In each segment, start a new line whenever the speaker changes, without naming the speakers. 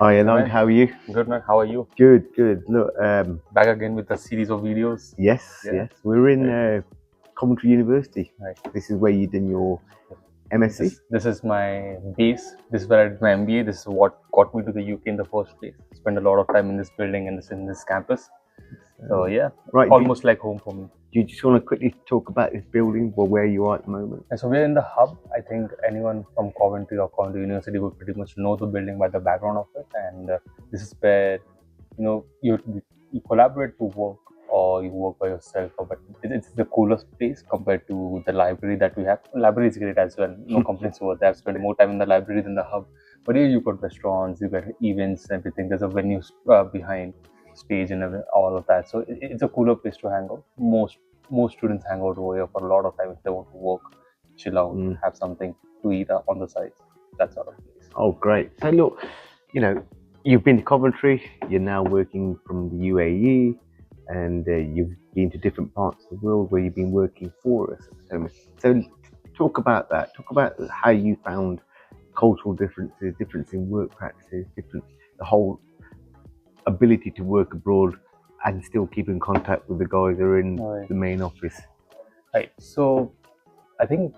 Hi, Anang. How are you?
Good man, how are you?
Good, good. Look,
Back again with a series of videos.
yes,
Yeah.
yes. We're in
Right.
Coventry University.
Right.
This is where you done your MSc.
This is my base. This is where I did my MBA. This is what got me to the UK in the first place. Spent a lot of time in this building and in this campus. So yeah,
Right.
almost like home for me.
Do you just want to quickly talk about this building or where you are at the moment?
And so we're in the hub. I think anyone from Coventry or Coventry University would pretty much know the building by the background of it. And this is where you collaborate to work or you work by yourself. But it's the coolest place compared to the library that we have. Library is great as well. No complaints over there. I've spent more time in the library than the hub. But here you got restaurants, you got events, everything. There's a venue behind stage and all of that. So it's a cooler place to hang out. Most students hang out over here for a lot of time if they want to work, chill out, have something to eat on the side. That sort of place.
Oh, great. So look, you've been to Coventry. You're now working from the UAE, and you've been to different parts of the world where you've been working for us. So talk about that. Talk about how you found cultural differences, difference in work practices, the whole ability to work abroad and still keep in contact with the guys that are in the main office.
Right. So I think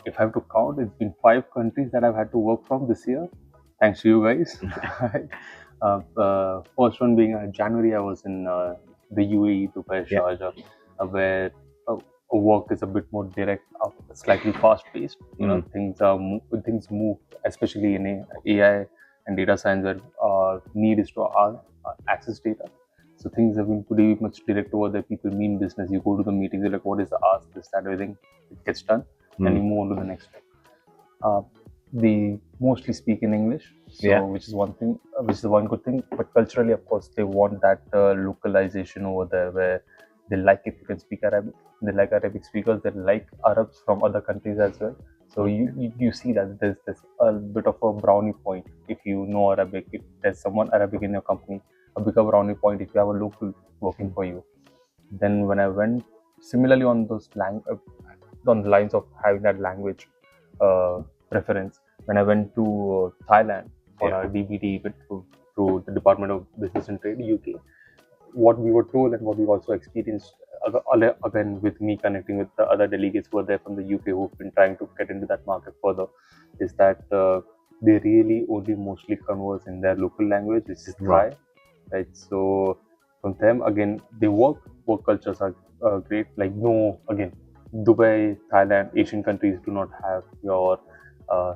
if I have to count, it's been 5 countries that I've had to work from this year. Thanks to you guys. First one being January, I was in the UAE, Dubai, Sharjah, where work is a bit more direct, slightly fast-paced. Things move, especially in AI and data science, where need is to access data. So things have been pretty much direct over there. People mean business. You go to the meetings, you're like, what is the ask, this, that, everything. It gets done, and you move on to the next one. They mostly speak in English, which is one thing, which is one good thing. But culturally, of course, they want that localization over there, where they like if you can speak Arabic. They like Arabic speakers. They like Arabs from other countries as well. So you see that there's a bit of a brownie point if you know Arabic. If there's someone Arabic in your company, a bigger brownie point if you have a local working for you. Then when I went, similarly on on the lines of having that language preference, when I went to Thailand for our DBT through the Department of Business and Trade, UK, what we were told and what we also experienced, again with me connecting with the other delegates who were there from the UK who've been trying to get into that market further, is that they really only mostly converse in their local language, which is Thai, right? So from them, again, work cultures are great. Like, no, again, Dubai, Thailand, Asian countries do not have your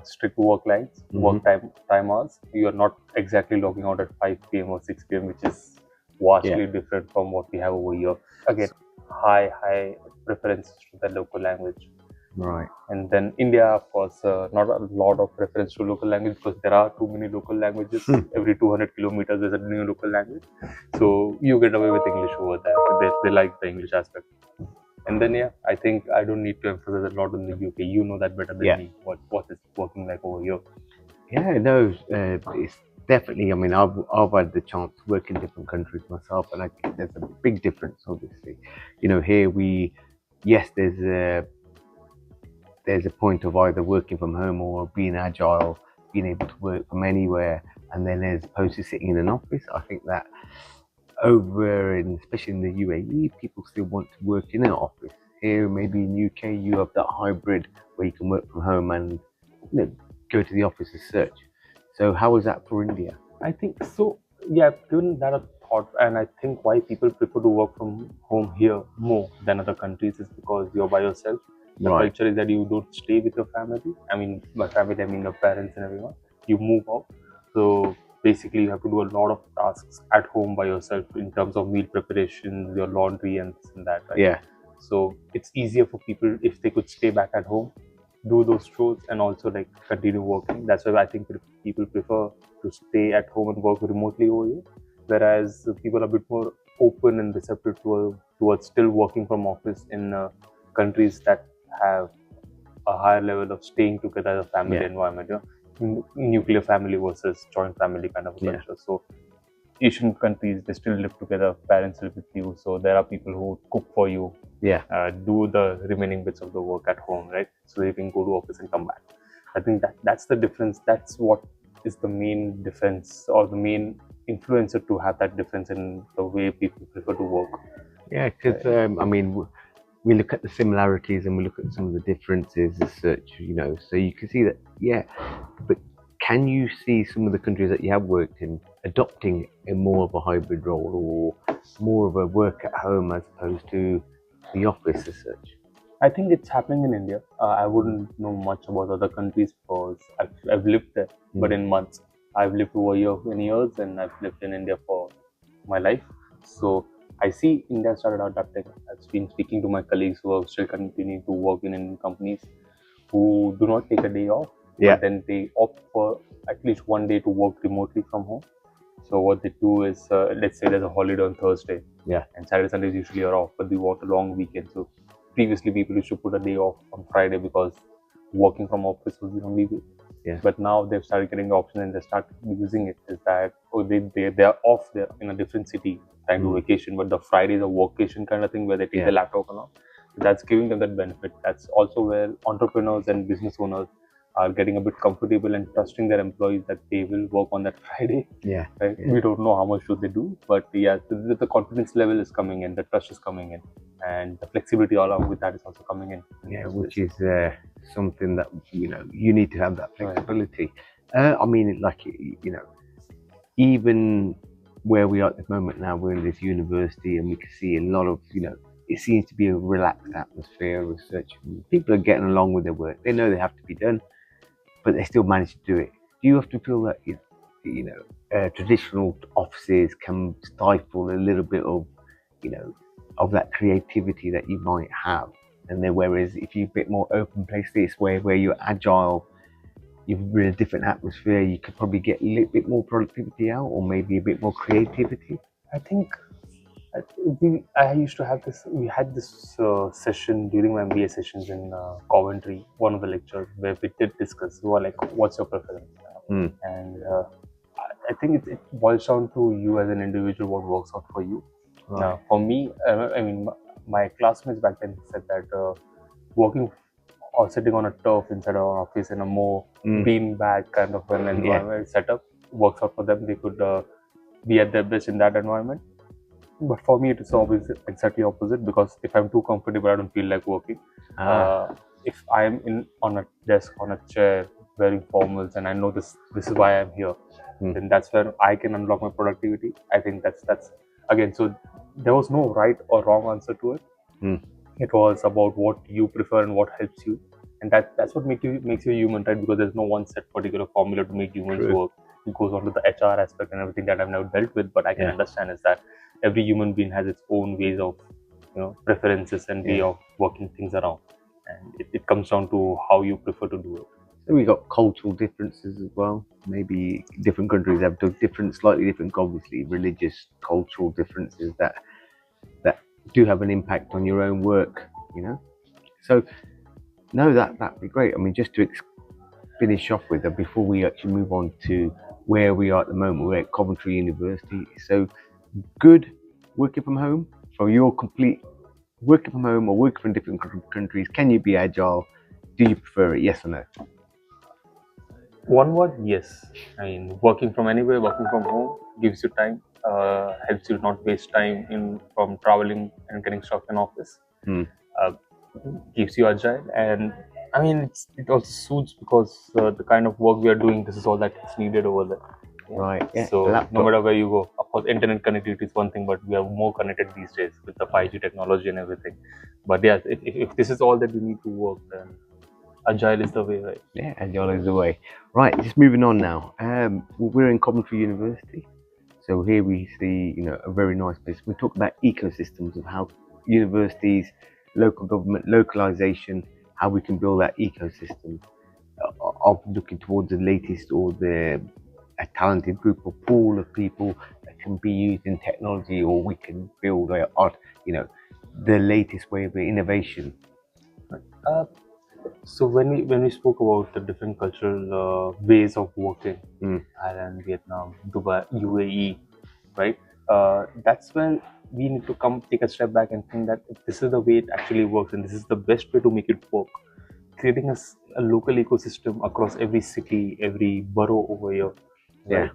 strict work lines, work time hours. You are not exactly logging out at 5 p.m. or 6 p.m., which is vastly different from what we have over here. Again, high preference to the local language.
Right.
And then India, of course, not a lot of preference to local language because there are too many local languages. Every 200 kilometers, there's a new local language. So you get away with English over there. They like the English aspect. And then, I think I don't need to emphasize a lot on the UK. You know that better than me, what is working like over here.
Yeah, no, it's definitely, I mean, I've had the chance to work in different countries myself, and there's a big difference, obviously. Here there's a point of either working from home or being agile, being able to work from anywhere, and then as opposed to sitting in an office, I think that especially in the UAE, people still want to work in an office. Here, maybe in UK, you have that hybrid where you can work from home and go to the office as such. So how is that for India?
I think so. Yeah, given that a thought, and I think why people prefer to work from home here more than other countries is because you're by yourself. The culture is that you don't stay with your family. I mean, by family, I mean your parents and everyone. You move out. So basically, you have to do a lot of tasks at home by yourself in terms of meal preparation, your laundry, and this and that. Right?
Yeah.
So it's easier for people if they could stay back at home, do those chores, and also like continue working. That's why I think people prefer to stay at home and work remotely over here, whereas people are a bit more open and receptive towards still working from office in countries that have a higher level of staying together as a family environment, nuclear family versus joint family kind of culture. So Asian countries, they still live together, parents live with you, so there are people who cook for you, do the remaining bits of the work at home, right? So they can go to office and come back. I think that's the difference. That's what is the main difference or the main influencer to have that difference in the way people prefer to work?
Yeah, because I mean, we look at the similarities and we look at some of the differences as such, so you can see that, yeah, but can you see some of the countries that you have worked in adopting a more of a hybrid role or more of a work at home as opposed to the office as such?
I think it's happening in India. I wouldn't know much about other countries because I've lived there, but in months. I've lived over here in years and I've lived in India for my life. So I see India started adapting. I've been speaking to my colleagues who are still continuing to work in Indian companies who do not take a day off,
Yeah.
but then they opt for at least one day to work remotely from home. So what they do is, let's say there's a holiday on Thursday,
Yeah.
and Saturday, Sundays usually are off, but they want a long weekend. So previously, people used to put a day off on Friday because working from office was the only way.
Yeah.
But now they've started getting the option and they start using it. Is that they are off there in a different city trying to vacation, but the Friday is a workation kind of thing where they take the laptop along. So that's giving them that benefit. That's also where entrepreneurs and business owners are getting a bit comfortable and trusting their employees that they will work on that Friday.
Yeah.
Right?
Yeah.
We don't know how much do they do, but yeah, the confidence level is coming in, the trust is coming in, and the flexibility along with that is also coming in.
Yeah, which is something that you need to have that flexibility. I mean, like even where we are at the moment now, we're in this university, and we can see a lot of it seems to be a relaxed atmosphere as such. People are getting along with their work. They know they have to be done, but they still manage to do it. Do you have to feel that traditional offices can stifle a little bit of of that creativity that you might have? And then whereas if you're a bit more open place this where you're agile, you're in a different atmosphere, you could probably get a little bit more productivity out, or maybe a bit more creativity.
I think I used to have this. We had this session during my MBA sessions in Coventry, one of the lectures where we did discuss. We were like, "What's your preference?" And I think it boils down to you as an individual, what works out for you.
Right.
For me, I mean, my classmates back then said that working or sitting on a turf inside of an office in a more beanbag kind of an environment setup works out for them. They could be at their best in that environment. But for me, it is always exactly opposite, because if I'm too comfortable, I don't feel like working. If I am on a desk, on a chair, wearing formals, and I know this is why I'm here, then that's where I can unlock my productivity. I think that's again. So there was no right or wrong answer to it. It was about what you prefer and what helps you, and that's what makes you human, right? Because there's no one set particular formula to make humans work. It goes on to the HR aspect and everything that I've never dealt with, but I can understand is that every human being has its own ways of preferences and way of working things around, and it comes down to how you prefer to do it.
So we got cultural differences as well. Maybe different countries have slightly different, obviously religious, cultural differences that do have an impact on your own work. So no, that'd be great. I mean, just to finish off with that before we actually move on to where we are at the moment, we're at Coventry University. So good working from home, from your complete working from home or working from different countries. Can you be agile? Do you prefer it? Yes or no?
One word, yes. I mean, working from anywhere, working from home gives you time, helps you not waste time from traveling and getting stuck in office. Keeps you agile, and I mean it also suits because the kind of work we are doing, this is all that is needed over there.
Right. Yeah.
So no matter where you go, of course, internet connectivity is one thing, but we are more connected these days with the 5G technology and everything. But yeah, if this is all that you need to work, then agile is the way, right?
Yeah, agile is the way. Right. Just moving on now. We're in Coventry University, so here we see a very nice place. We talk about ecosystems of how universities, local government, localization, how we can build that ecosystem of looking towards the latest or a talented group or pool of people that can be used in technology, or we can build the latest way of innovation.
So when we spoke about the different cultural ways of working, Thailand, Vietnam, Dubai, UAE, right? That's when we need to take a step back and think that if this is the way it actually works and this is the best way to make it work, creating a local ecosystem across every city, every borough over here. Right?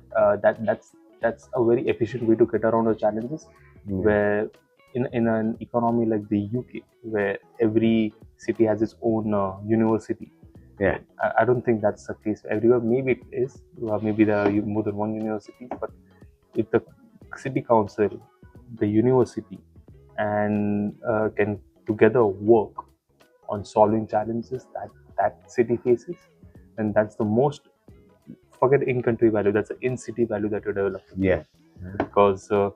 That's a very efficient way to get around the challenges. Where in an economy like the UK, where every city has its own university. I don't think that's the case everywhere. Maybe it is. Maybe there are more than one university. But if the city council, the university, and can together work on solving challenges that city faces, then that's the most. Forget in-country value. That's the in-city value that you develop. Because the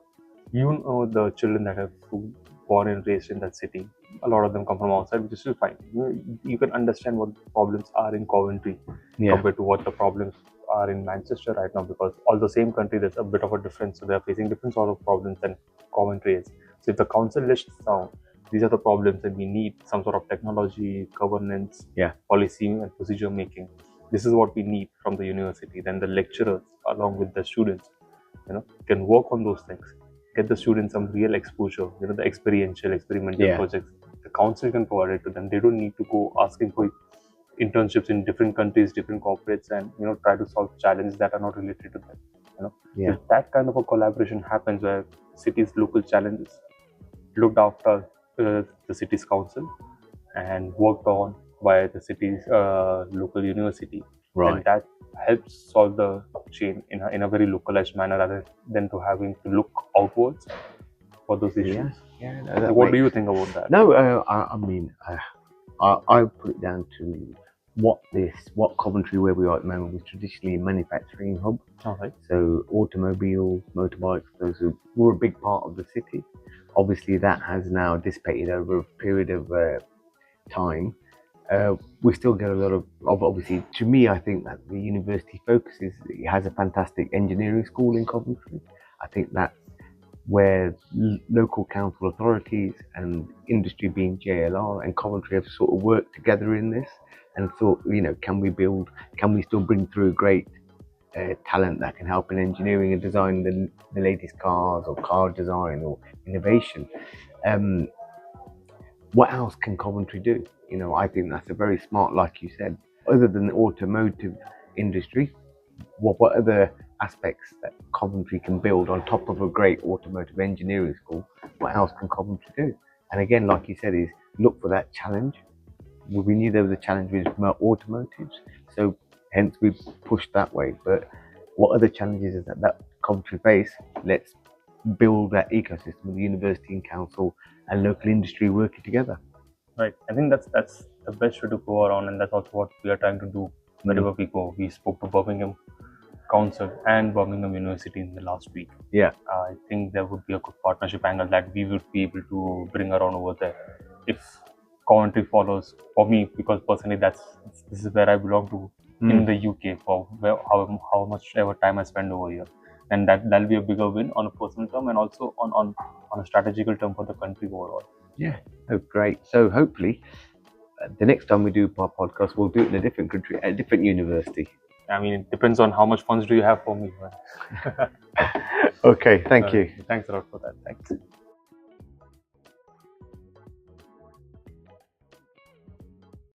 children that have born and raised in that city, a lot of them come from outside, which is still fine. You can understand what the problems are in Coventry compared to what the problems are in Manchester right now, because all the same country, there's a bit of a difference. So they're facing different sort of problems than Coventry is. So if the council lists down, these are the problems that we need, some sort of technology, governance, policy and procedure making. This is what we need from the university. Then the lecturers, along with the students, can work on those things, get the students some real exposure, the experiential projects. The council can provide it to them. They don't need to go asking for internships in different countries, different corporates, and try to solve challenges that are not related to them. If that kind of a collaboration happens, where cities' local challenges looked after the city's council and worked on by the city's local university, and that helps solve the chain in a very localized manner, rather than to having to look outwards for those issues. What do you think about that?
No, I mean, I put it down to what Coventry, where we are at the moment, was traditionally a manufacturing hub. So automobiles, motorbikes, those were a big part of the city. Obviously, that has now dissipated over a period of time. We still get a lot of obviously, to me, I think that the university focuses, it has a fantastic engineering school in Coventry. I think that's where local council authorities and industry, being JLR and Coventry, have sort of worked together in this and thought, can we still bring through great talent that can help in engineering and design the latest cars or car design or innovation. What else can Coventry do? I think that's a very smart, like you said, other than the automotive industry, what other aspects that Coventry can build on top of a great automotive engineering school? What else can Coventry do? And again, like you said, is look for that challenge. We knew there was a challenge with automotives, so hence we pushed that way. But what other challenges is that Coventry face? Let's build that ecosystem with the university and council and local industry working together.
Right. I think that's the best way to go around, and that's also what we are trying to do wherever we go. We spoke to Birmingham Council and Birmingham University in the last week. I think there would be a good partnership angle that we would be able to bring around over there if Coventry follows. For me, because personally, this is where I belong to in the UK, for how much ever time I spend over here, and that'll be a bigger win on a personal term and also on a strategical term for the country overall.
Oh, great. So hopefully the next time we do our podcast, we'll do it in a different country, at a different university.
I mean, it depends on how much funds do you have for me.
Okay, thank you.
Thanks a lot for that. Thanks.